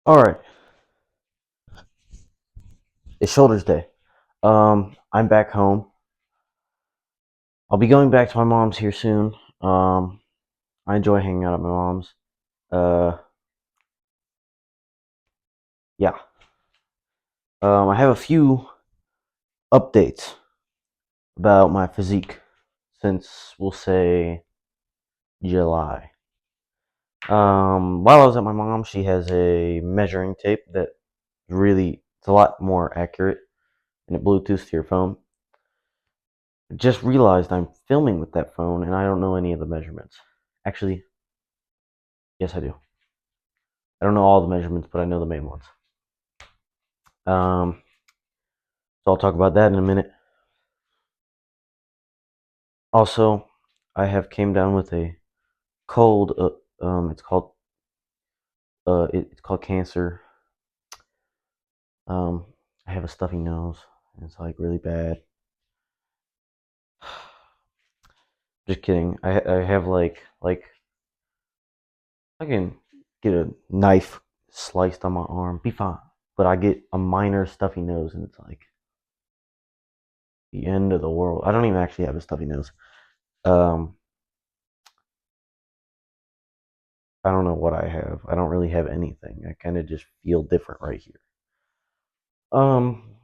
All right, it's Shoulders Day. I'm back home. I'll be going back to my mom's here soon. I enjoy hanging out at my mom's. Uh, yeah. I have a few updates about my physique since we'll say July. While I was at my mom's, she has a measuring tape that really it's a lot more accurate, and it Bluetooths to your phone. I just realized I'm filming with that phone, and I don't know any of the measurements. Actually, yes, I do. I don't know all the measurements, but I know the main ones. Um, so I'll talk about that in a minute. Also, I have came down with a cold. It's called cancer. Um, I have a stuffy nose. And it's like really bad. Just kidding. I have like I can get a knife sliced on my arm, be fine. But I get a minor stuffy nose, and it's like the end of the world. I don't even actually have a stuffy nose. Um, I don't know what I have. I don't really have anything. I kind of just feel different right here. Um,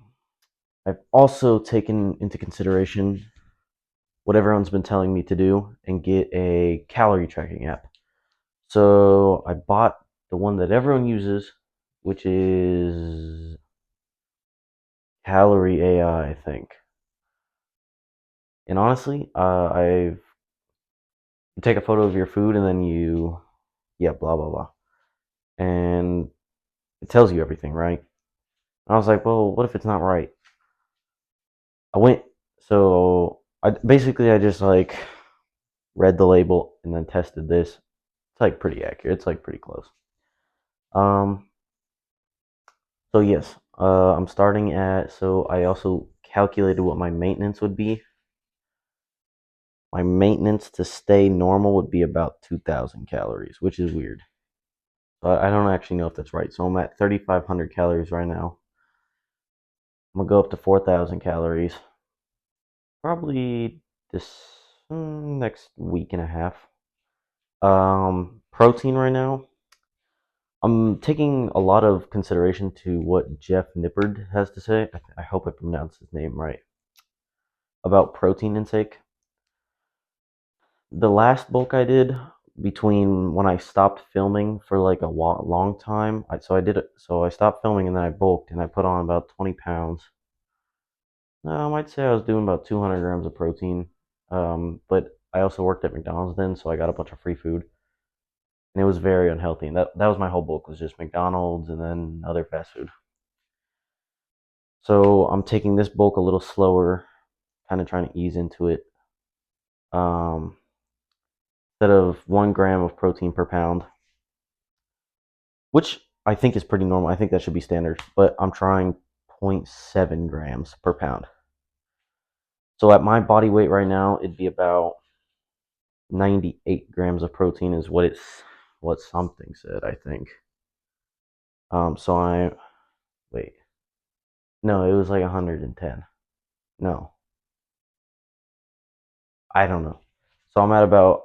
I've also taken into consideration what everyone's been telling me to do and get a calorie tracking app. So I bought the one that everyone uses, which is Calorie AI, I think. And honestly, you take a photo of your food and then yeah, blah blah blah, and it tells you everything, right? And I was like, well, what if it's not right? I went, so I just like read the label and then tested this. It's like pretty accurate. It's like pretty close. Um, so yes, I'm starting at. So I also calculated what my maintenance would be. My maintenance to stay normal would be about 2,000 calories, which is weird. But I don't actually know if that's right. So I'm at 3,500 calories right now. I'm gonna go up to 4,000 calories probably this next week and a half. Protein right now. I'm taking a lot of consideration to what Jeff Nippard has to say. I hope I pronounced his name right about protein intake. The last bulk I did between when I stopped filming for like a long time, so I did it. So I stopped filming and then I bulked and I put on about 20 pounds. I might say I was doing about 200 grams of protein. But I also worked at McDonald's then, so I got a bunch of free food, and it was very unhealthy. And that was my whole bulk was just McDonald's and then other fast food. So I'm taking this bulk a little slower, kind of trying to ease into it. Um, Instead of 1 gram of protein per pound, which I think is pretty normal. I think that should be standard, but I'm trying zero point 0.7 grams per pound. So at my body weight right now, it'd be about 98 grams of protein is what something said, I think. So I wait, no, it was like 110. No, I don't know. So I'm at about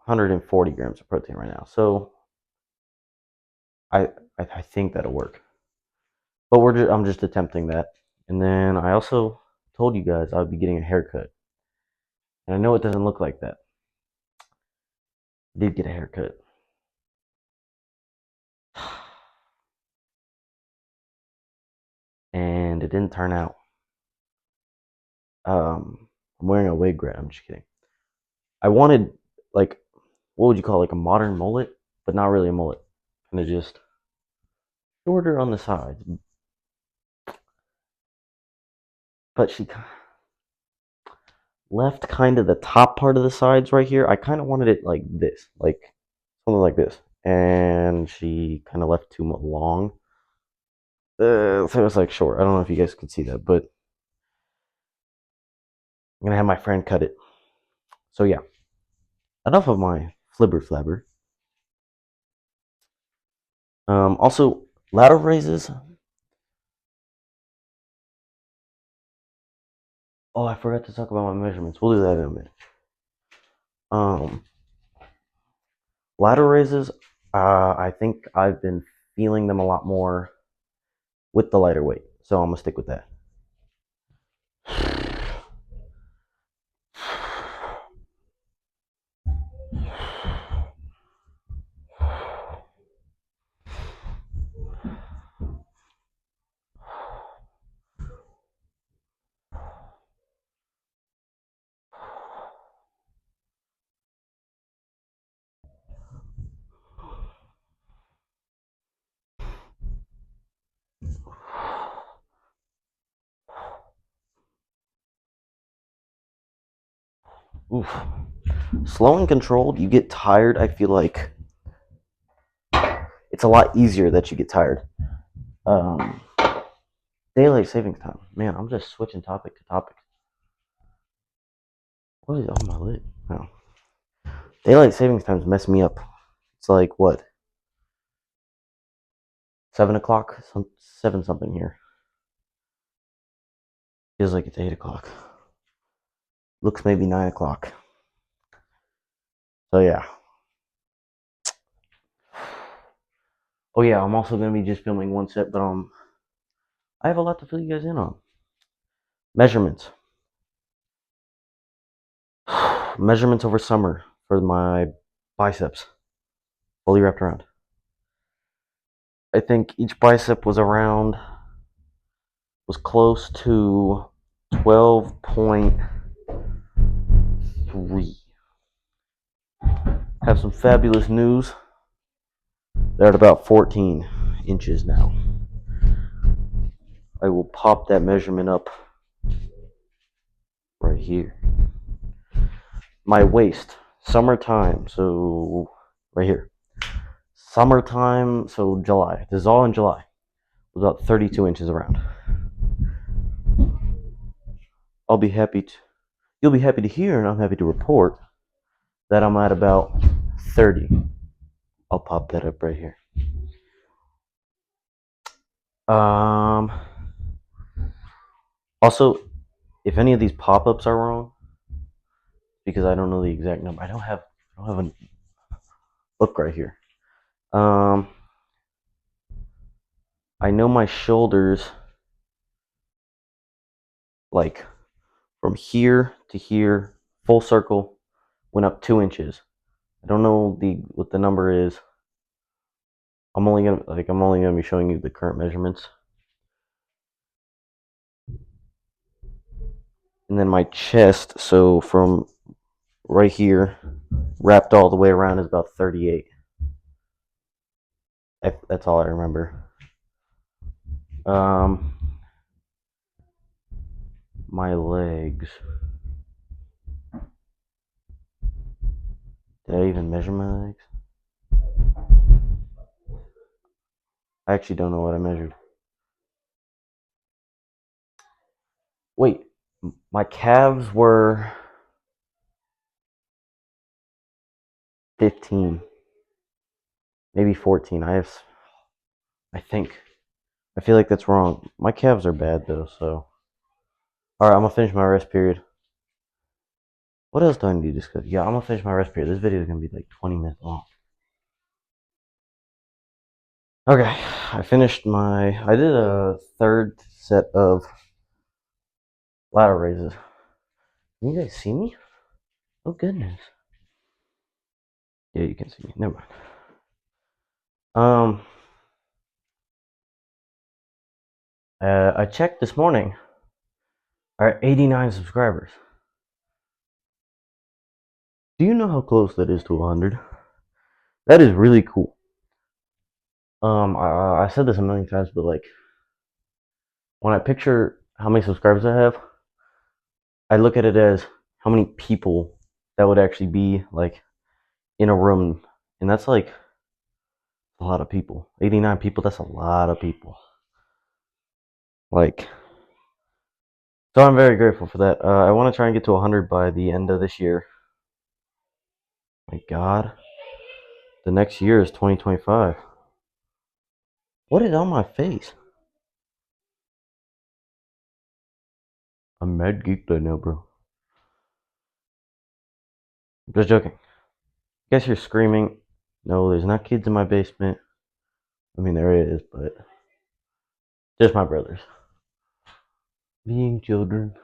140 grams of protein right now. So I I think that'll work. But I'm just attempting that. And then I also told you guys I would be getting a haircut. And I know it doesn't look like that. I did get a haircut. And it didn't turn out. I'm wearing a wig right. I'm just kidding. I wanted like what would you call it, like a modern mullet, but not really a mullet. Kind of just shorter on the sides. But she left kind of the top part of the sides right here. I kind of wanted it like this, like something like this. And she kind of left too long. So it was like short. I don't know if you guys could see that, but I'm gonna have my friend cut it. So yeah, enough of my flibber flabber. Also, Ladder raises. Oh, I forgot to talk about my measurements. We'll do that in a minute. Um, Ladder raises. I think I've been feeling them a lot more with the lighter weight, so I'm gonna stick with that. Oof. Slow and controlled, you get tired. I feel like it's a lot easier that you get tired. Um, Daylight savings time. Man, I'm just switching topic to topic. What is on my lid? No. Daylight savings times mess me up. It's like what? 7 o'clock? 7 something here. Feels like it's 8 o'clock. Looks maybe 9 o'clock. So yeah. Oh yeah, I'm also gonna be just filming one set, but I have a lot to fill you guys in on. Measurements. Measurements over summer for my biceps. Fully wrapped around. I think each bicep was close to 12.3. Have some fabulous news. They're at about 14 inches now. I will pop that measurement up right here. My waist, summertime, so right here. Summertime, so July. This is all in July. Was about 32 inches around. You'll be happy to hear, and I'm happy to report that I'm at about 30. I'll pop that up right here. Um, Also, if any of these pop-ups are wrong, because I don't know the exact number, I don't have a book right here. I know my shoulders, like from here to here, full circle, went up 2 inches. I don't know what the number is. I'm only gonna be showing you the current measurements. And then my chest, so from right here, wrapped all the way around, is about 38. That's all I remember. My legs. Did I even measure my legs? I actually don't know what I measured. Wait, my calves were 15, maybe 14. I think. I feel like that's wrong. My calves are bad though, so. Alright, I'm gonna finish my rest period. What else do I need to discuss? Yeah, I'm gonna finish my rest period. This video is gonna be like 20 minutes long. Okay, I did a third set of ladder raises. Can you guys see me? Oh goodness. Yeah, you can see me. Never mind. I checked this morning. I have 89 subscribers. Do you know how close that is to 100? That is really cool. I said this a million times, but like, when I picture how many subscribers I have, I look at it as how many people that would actually be like in a room, and that's like a lot of people. 89 people, that's a lot of people. Like, so I'm very grateful for that. I want to try and get to 100 by the end of this year. My God, the next year is 2025. What is on my face? I'm mad geeked right now, bro. Just joking. Guess you're screaming. No, there's not kids in my basement. I mean, there is, but just my brothers. Being children.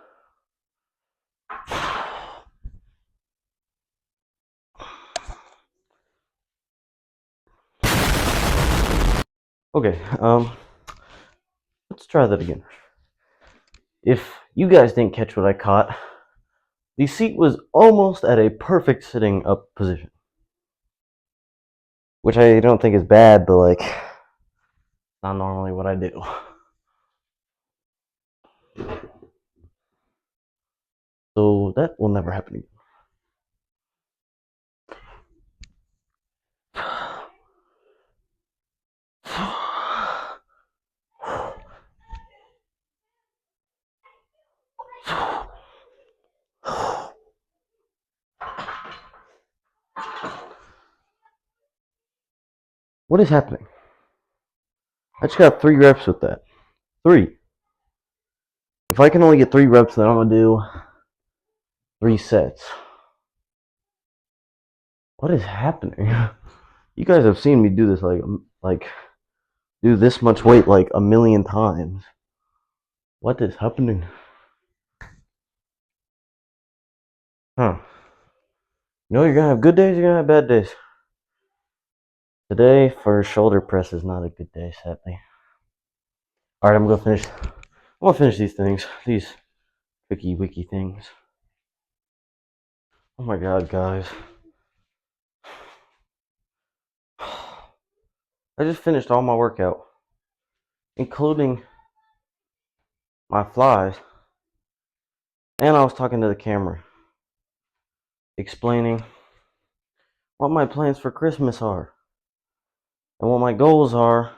Okay, let's try that again. If you guys didn't catch what I caught, the seat was almost at a perfect sitting up position. Which I don't think is bad, but like, not normally what I do. So that will never happen again. What is happening? I just got 3 reps with that. 3. If I can only get 3 reps, then I'm gonna do 3 sets. What is happening? You guys have seen me do this like do this much weight like a million times. What is happening? Huh. You know you're gonna have good days, you're gonna have bad days. Today for shoulder press is not a good day, sadly. Alright, I'm gonna finish these things. These tricky wiki things. Oh my god, guys. I just finished all my workout, including my flies, and I was talking to the camera, explaining what my plans for Christmas are, and what my goals are.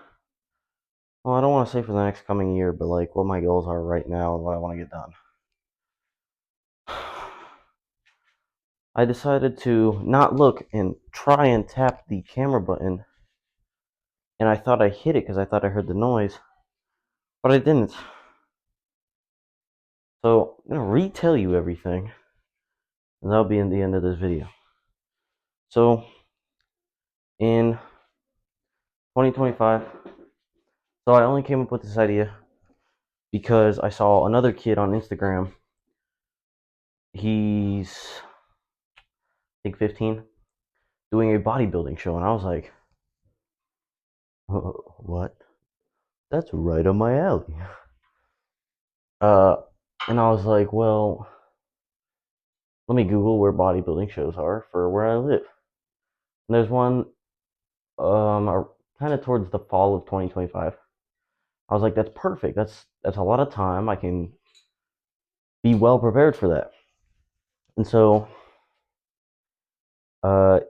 Well, I don't want to say for the next coming year, but like what my goals are right now and what I want to get done. I decided to not look and try and tap the camera button, and I thought I hit it because I thought I heard the noise, but I didn't. So I'm gonna retell you everything, and that'll be in the end of this video. So in 2025, so I only came up with this idea because I saw another kid on Instagram. He's I think 15, doing a bodybuilding show, and I was like, what? That's right up my alley. Uh, and I was like, well, let me Google where bodybuilding shows are for where I live. And there's one, kind of towards the fall of 2025. I was like, that's perfect. That's a lot of time. I can be well prepared for that. And so,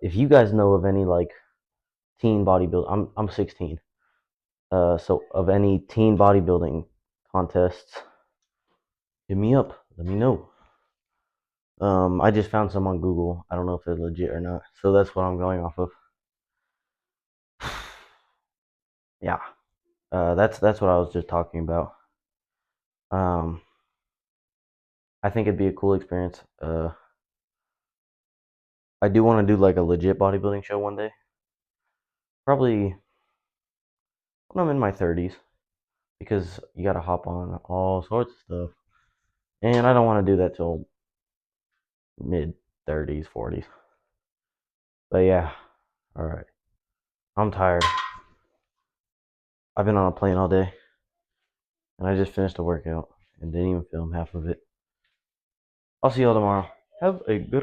if you guys know of any like teen bodybuilding, I'm 16. So of any teen bodybuilding contests, hit me up. Let me know. I just found some on Google. I don't know if they're legit or not. So that's what I'm going off of. Yeah. That's what I was just talking about. Um, I think it'd be a cool experience. I do want to do like a legit bodybuilding show one day. Probably when I'm in my 30s, because you gotta hop on all sorts of stuff, and I don't want to do that till mid 30s, 40s. But yeah, all right. I'm tired. I've been on a plane all day, and I just finished a workout and didn't even film half of it. I'll see y'all tomorrow. Have a great